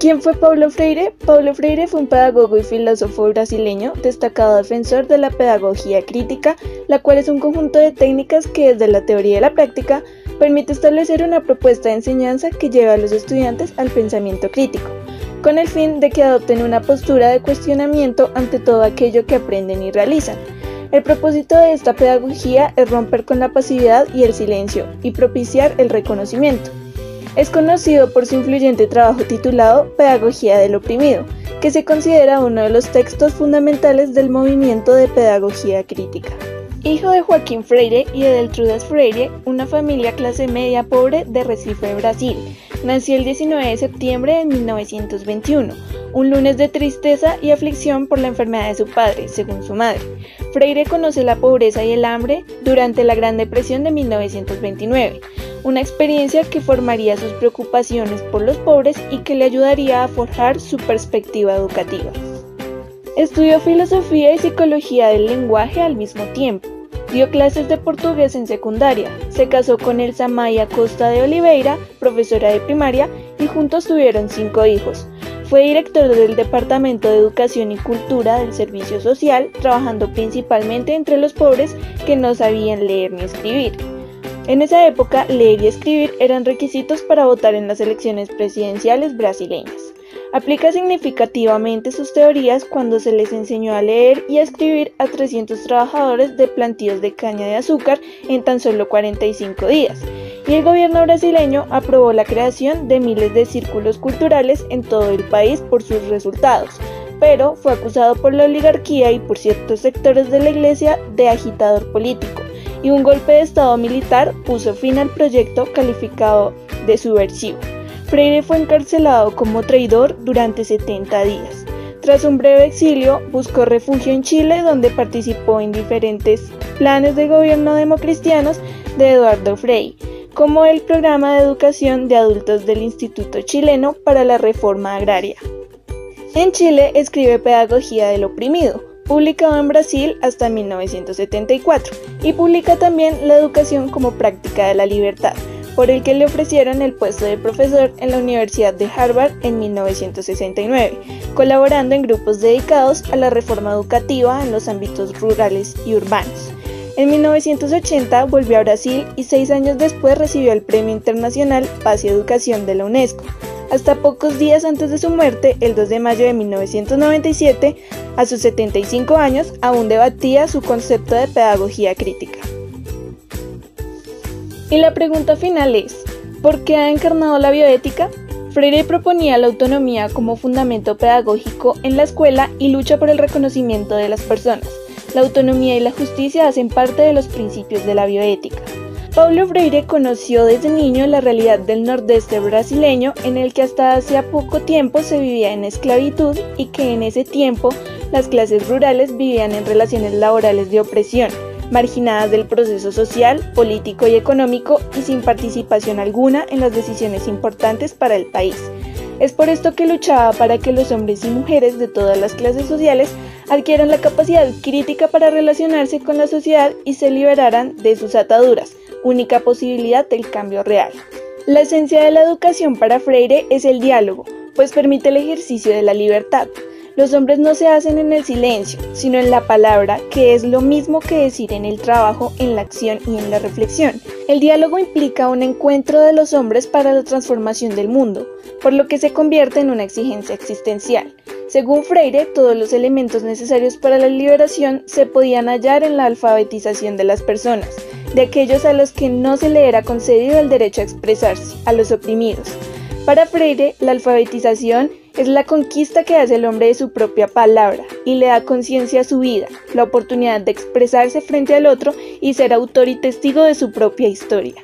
¿Quién fue Paulo Freire? Paulo Freire fue un pedagogo y filósofo brasileño, destacado defensor de la pedagogía crítica, la cual es un conjunto de técnicas que desde la teoría y la práctica permite establecer una propuesta de enseñanza que lleve a los estudiantes al pensamiento crítico, con el fin de que adopten una postura de cuestionamiento ante todo aquello que aprenden y realizan. El propósito de esta pedagogía es romper con la pasividad y el silencio y propiciar el reconocimiento. Es conocido por su influyente trabajo titulado Pedagogía del oprimido, que se considera uno de los textos fundamentales del movimiento de pedagogía crítica. Hijo de Joaquim Freire y de Deltrudes Freire, una familia clase media pobre de Recife, Brasil, nació el 19 de septiembre de 1921, un lunes de tristeza y aflicción por la enfermedad de su padre, según su madre. Freire conoce la pobreza y el hambre durante la Gran Depresión de 1929, una experiencia que formaría sus preocupaciones por los pobres y que le ayudaría a forjar su perspectiva educativa. Estudió filosofía y psicología del lenguaje al mismo tiempo. Dio clases de portugués en secundaria, se casó con Elsa Maia Costa de Oliveira, profesora de primaria, y juntos tuvieron 5 hijos. Fue director del Departamento de Educación y Cultura del Servicio Social, trabajando principalmente entre los pobres que no sabían leer ni escribir. En esa época, leer y escribir eran requisitos para votar en las elecciones presidenciales brasileñas. Aplica significativamente sus teorías cuando se les enseñó a leer y a escribir a 300 trabajadores de plantíos de caña de azúcar en tan solo 45 días, y el gobierno brasileño aprobó la creación de miles de círculos culturales en todo el país por sus resultados, pero fue acusado por la oligarquía y por ciertos sectores de la iglesia de agitador político, y un golpe de estado militar puso fin al proyecto calificado de subversivo. Freire fue encarcelado como traidor durante 70 días. Tras un breve exilio, buscó refugio en Chile, donde participó en diferentes planes de gobierno democristianos de Eduardo Frei, como el programa de educación de adultos del Instituto Chileno para la Reforma Agraria. En Chile escribe Pedagogía del oprimido, publicado en Brasil hasta 1974, y publica también La educación como práctica de la libertad, por el que le ofrecieron el puesto de profesor en la Universidad de Harvard en 1969, colaborando en grupos dedicados a la reforma educativa en los ámbitos rurales y urbanos. En 1980 volvió a Brasil y 6 años después recibió el Premio Internacional Paz y Educación de la UNESCO. Hasta pocos días antes de su muerte, el 2 de mayo de 1997, a sus 75 años, aún debatía su concepto de pedagogía crítica. Y la pregunta final es, ¿por qué ha encarnado la bioética? Freire proponía la autonomía como fundamento pedagógico en la escuela y lucha por el reconocimiento de las personas. La autonomía y la justicia hacen parte de los principios de la bioética. Paulo Freire conoció desde niño la realidad del nordeste brasileño, en el que hasta hacía poco tiempo se vivía en esclavitud y que en ese tiempo las clases rurales vivían en relaciones laborales de opresión, marginadas del proceso social, político y económico y sin participación alguna en las decisiones importantes para el país. Es por esto que luchaba para que los hombres y mujeres de todas las clases sociales adquieran la capacidad crítica para relacionarse con la sociedad y se liberaran de sus ataduras, única posibilidad del cambio real. La esencia de la educación para Freire es el diálogo, pues permite el ejercicio de la libertad. Los hombres no se hacen en el silencio, sino en la palabra, que es lo mismo que decir en el trabajo, en la acción y en la reflexión. El diálogo implica un encuentro de los hombres para la transformación del mundo, por lo que se convierte en una exigencia existencial. Según Freire, todos los elementos necesarios para la liberación se podían hallar en la alfabetización de las personas, de aquellos a los que no se le era concedido el derecho a expresarse, a los oprimidos. Para Freire, la alfabetización es la conquista que hace el hombre de su propia palabra y le da conciencia a su vida, la oportunidad de expresarse frente al otro y ser autor y testigo de su propia historia.